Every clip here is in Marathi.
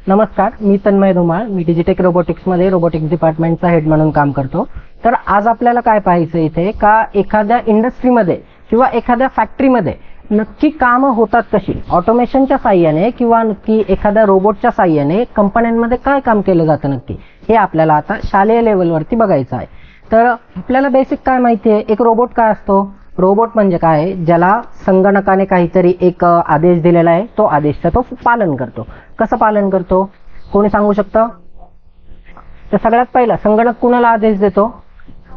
नमस्कार, मी तन्मय धुमाळ. मी डिजिटेक रोबोटिक्समध्ये रोबोटिक्स डिपार्टमेंटचा हेड म्हणून काम करतो. तर आज आपल्याला काय पाहायचं इथे का एखाद्या इंडस्ट्रीमध्ये किंवा एखाद्या फॅक्टरीमध्ये नक्की कामं होतात कशी, ऑटोमेशनच्या साह्याने किंवा नक्की एखाद्या रोबोटच्या साह्याने कंपन्यांमध्ये काय काम केलं जातं नक्की, हे आपल्याला आता शालेय लेवलवरती बघायचं आहे. तर आपल्याला बेसिक काय माहिती आहे, एक रोबोट काय असतो. रोबोट म्हणजे काय, ज्याला संगणकाने काहीतरी एक आदेश दिलेला आहे, तो आदेशचं तो पालन करतो. कसं पालन करतो, कोणी सांगू शकतं? तर सगळ्यात पहिला संगणक कुणाला आदेश देतो?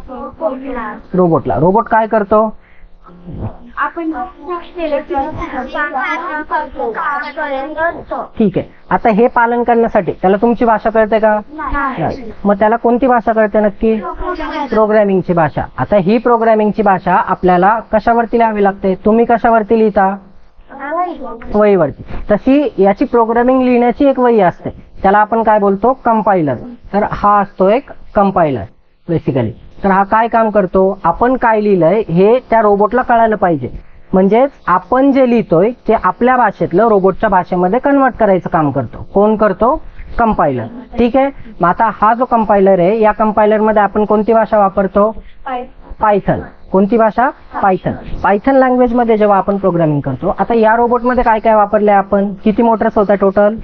रोबोटला. रोबोट काय करतो? ठीक आहे. आता हे पालन करण्यासाठी त्याला तुमची भाषा कळते का? नाही. मग त्याला कोणती भाषा कळते नक्की? प्रोग्रॅमिंगची भाषा. आता ही प्रोग्रॅमिंगची भाषा आपल्याला कशावरती लिहावी लागते? तुम्ही कशावरती लिहिता? वहीवरती. तशी याची प्रोग्रामिंग लिहिण्याची एक वही असते, त्याला आपण काय बोलतो? कंपायलर. तर हा असतो एक कंपायलर बेसिकली. तर हा काय काम करतो, आपण काय लिहिलंय हे त्या रोबोटला कळायला पाहिजे. म्हणजेच आपण जे लिहितोय ते आपल्या भाषेतलं रोबोटच्या भाषेमध्ये कन्वर्ट करायचं काम करतो. कोण करतो? कंपायलर. ठीक आहे. मग आता हा जो कंपायलर आहे, या कंपायलर मध्ये आपण कोणती भाषा वापरतो? पायथन. कोणती भाषा? पायथन. पायथन लँग्वेज मध्ये जेव्हा आपण प्रोग्रामिंग करतो, आता या रोबोट मध्ये काय काय वापरले आपण? किती मोटर्स होत्या टोटल?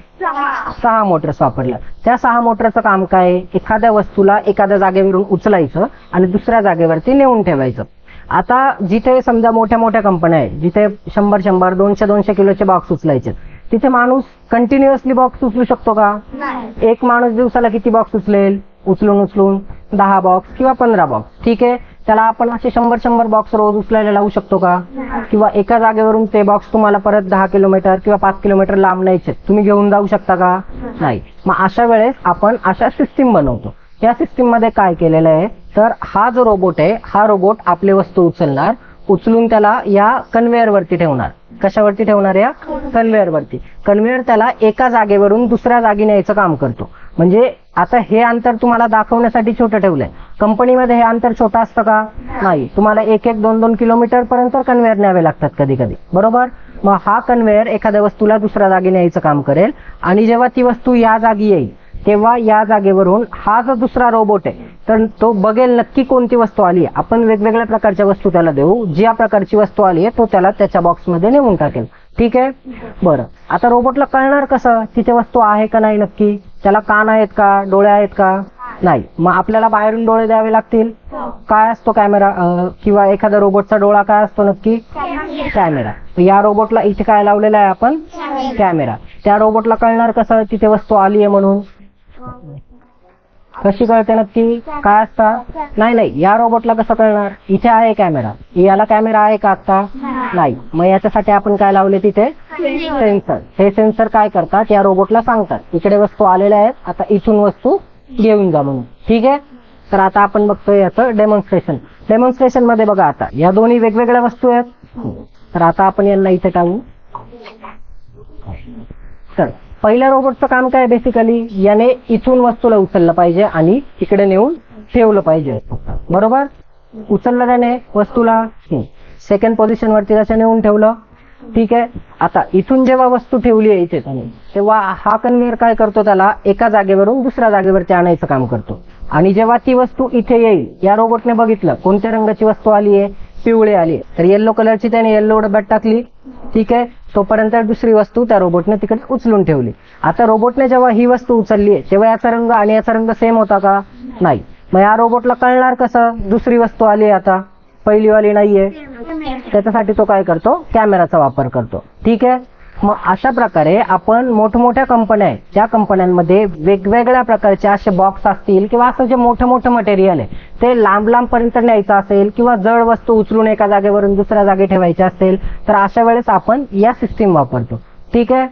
6 मोटर्स वापरल्या. त्या 6 मोटरचं काम काय? एखाद्या वस्तूला एखाद्या जागेवरून उचलायचं आणि दुसऱ्या जागेवरती नेऊन ठेवायचं. आता जिथे समजा मोठ्या मोठ्या कंपन्या आहेत, जिथे 100 200 किलोचे बॉक्स उचलायचे, तिथे माणूस कंटिन्युअसली बॉक्स उचलू शकतो का? एक माणूस दिवसाला किती बॉक्स उचलेल? उचलून 10 बॉक्स किंवा 15 बॉक्स. ठीक आहे. त्याला आपण असे 100 बॉक्स रोज उचलायला लावू शकतो का? किंवा एका जागेवरून ते बॉक्स तुम्हाला परत 10 किलोमीटर किंवा 5 किलोमीटर लांब न्यायचे, तुम्ही घेऊन जाऊ शकता का? नाही. मग अशा वेळेस आपण अशा सिस्टीम बनवतो. या सिस्टीम मध्ये काय केलेलं आहे, तर हा जो रोबोट आहे, हा रोबोट आपली वस्तू उचलणार, उचलून त्याला या कन्व्हेअर वरती ठेवणार. कशावरती ठेवणार? या कन्व्हेअर वरती. कन्व्हेअर त्याला एका जागेवरून दुसऱ्या जागी न्यायचं काम करतो. म्हणजे आता हे अंतर तुम्हाला दाखवण्यासाठी छोटं ठेवलंय. कंपनीमध्ये हे अंतर छोटं असतं का? नाही. तुम्हाला 1-2 किलोमीटर पर्यंत कन्व्हेअर न्यावे लागतात कधी कधी, बरोबर. मग हा कन्व्हेअर एखाद्या वस्तूला दुसऱ्या जागी न्यायचं काम करेल आणि जेव्हा ती वस्तू या जागी येईल तेव्हा या जागेवरून हा जो दुसरा रोबोट आहे, तर तो बघेल नक्की कोणती वस्तू आली आहे. आपण वेगवेगळ्या प्रकारच्या वस्तू त्याला देऊ, ज्या प्रकारची वस्तू आली आहे तो त्याला त्याच्या बॉक्समध्ये नेऊन टाकेल. ठीक आहे. बरं, आता रोबोटला कळणार कसं तिथे वस्तू आहे का नाही नक्की? त्याला कान आहेत का? डोळे आहेत का? नाही. मग आपल्याला बाहेरून डोळे द्यावे लागतील. काय असतो? कॅमेरा. किंवा एखाद्या रोबोटचा डोळा काय असतो नक्की? कॅमेरा. या रोबोटला इथे काय लावलेला आहे आपण? कॅमेरा. त्या रोबोटला कळणार कसं तिथे वस्तू आली आहे म्हणून? कशी कळते नक्की? काय असतं? नाही. या रोबोटला कसं कळणार? इथे आहे कॅमेरा, याला कॅमेरा आहे का आता? नाही. मग याच्यासाठी आपण काय लावले तिथे? सेन्सर. हे सेन्सर काय करतात, या रोबोटला सांगतात इकडे वस्तू आलेल्या आहेत, आता इथून वस्तू घेऊन जा म्हणून. ठीक आहे. तर आता आपण बघतोय याचं डेमॉन्स्ट्रेशन. डेमॉन्स्ट्रेशन मध्ये बघा, आता या दोन्ही वेगवेगळ्या वस्तू आहेत. तर आता आपण यांना इथे टाकू. तर पहिल्या रोबोटचं काम काय? बेसिकली याने इथून वस्तूला उचललं पाहिजे आणि इकडे नेऊन ठेवलं पाहिजे, बरोबर. उचललं त्याने वस्तूला, सेकंड पोझिशन वरती त्याच्या नेऊन ठेवलं. ठीक आहे. आता इथून जेव्हा वस्तू ठेवली आहे इथे त्याने, तेव्हा हा कन्व्हेअर काय करतो, त्याला एका जागेवरून दुसऱ्या जागेवरती आणायचं काम करतो. आणि जेव्हा ती वस्तू इथे येईल, या रोबोटने बघितलं कोणत्या रंगाची वस्तू आली आहे? पिवळी आली आहे. तर येल्लो कलरची त्याने येल्लो डब्यात टाकली. ठीक आहे. तोपर्यंत दुसरी वस्तू त्या रोबोटने तिकडे उचलून ठेवली. आता रोबोटने जेव्हा ही वस्तू उचलली आहे तेव्हा याचा रंग आणि याचा रंग सेम होता का? नाही. मग या रोबोटला कळणार कसं दुसरी वस्तू आली आहे, आता पहिली वाली नाहीये? त्याच्यासाठी तो काय करतो? कॅमेराचा वापर करतो. ठीक आहे. मग अशा प्रकारे आपण मोठमोठ्या कंपन्या आहेत, त्या कंपन्यांमध्ये वेगवेगळ्या प्रकारचे असे बॉक्स असतील किंवा असं जे मोठं मटेरियल आहे ते लांब पर्यंत न्यायचं असेल किंवा जड वस्तू उचलून एका जागेवरून दुसऱ्या जागी ठेवायची असेल, तर अशा वेळेस आपण या सिस्टीम वापरतो. ठीक आहे.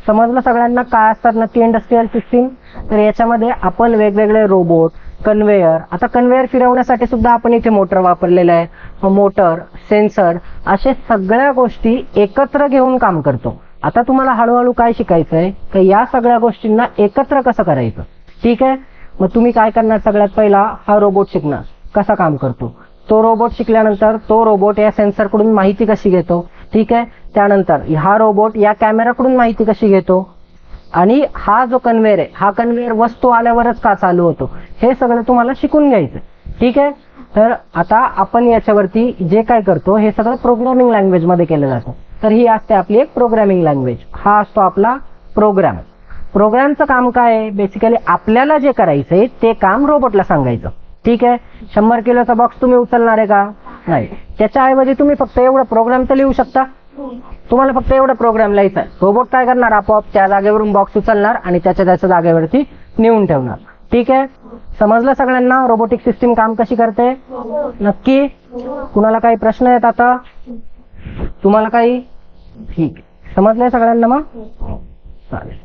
समजलं सगळ्यांना काय असतात नक्की इंडस्ट्रियल सिस्टीम? तर याच्यामध्ये आपण वेगवेगळे रोबोट, कन्व्हेअर, आता कन्व्हेअर फिरवण्यासाठी सुद्धा आपण इथे मोटर वापरलेलं आहे. मोटर, सेन्सर, असे सगळ्या गोष्टी एकत्र घेऊन काम करतो. आता तुम्हाला हळूहळू काय शिकायचंय, तर या सगळ्या गोष्टींना एकत्र कसं करायचं. ठीक आहे. मग तुम्ही काय करणार, सगळ्यात पहिला हा रोबोट शिकणार कसा काम करतो. तो रोबोट शिकल्यानंतर तो रोबोट या सेन्सर कडून माहिती कशी घेतो. ठीक आहे. त्यानंतर हा रोबोट या कॅमेराकडून माहिती कशी घेतो. आणि हा जो कन्व्हेअर आहे, हा कन्व्हेअर वस्तू आल्यावरच का चालू होतो, हे सगळं तुम्हाला शिकून घ्यायचं. ठीक आहे. तर आता आपण याच्यावरती जे काय करतो हे सगळं प्रोग्रामिंग लँग्वेज मध्ये केलं जातं. तर ही असते आपली एक प्रोग्रामिंग लँग्वेज. हा असतो आपला प्रोग्राम. प्रोग्रामचं काम काय आहे, बेसिकली आपल्याला जे करायचंय ते काम रोबोटला सांगायचं. ठीक आहे. 100 किलोचा बॉक्स तुम्ही उचलणार आहे का, नाही. त्याच्याऐवजी तुम्ही फक्त एवढा प्रोग्राम तर लिहू शकता. तुम्हाला फक्त एवढा प्रोग्राम लिहायचा आहे. रोबोट काय करणार, आपोआप त्या जागेवरून बॉक्स उचलणार आणि त्याच्या जागेवरती नेऊन ठेवणार. ठीक आहे. समजलं सगळ्यांना रोबोटिक सिस्टीम काम कशी करते. नक्की. कुणाला काही प्रश्न आहेत आता, तुम्हाला काही. ठीक आहे. समजलंय सगळ्यांना मग, चालेल.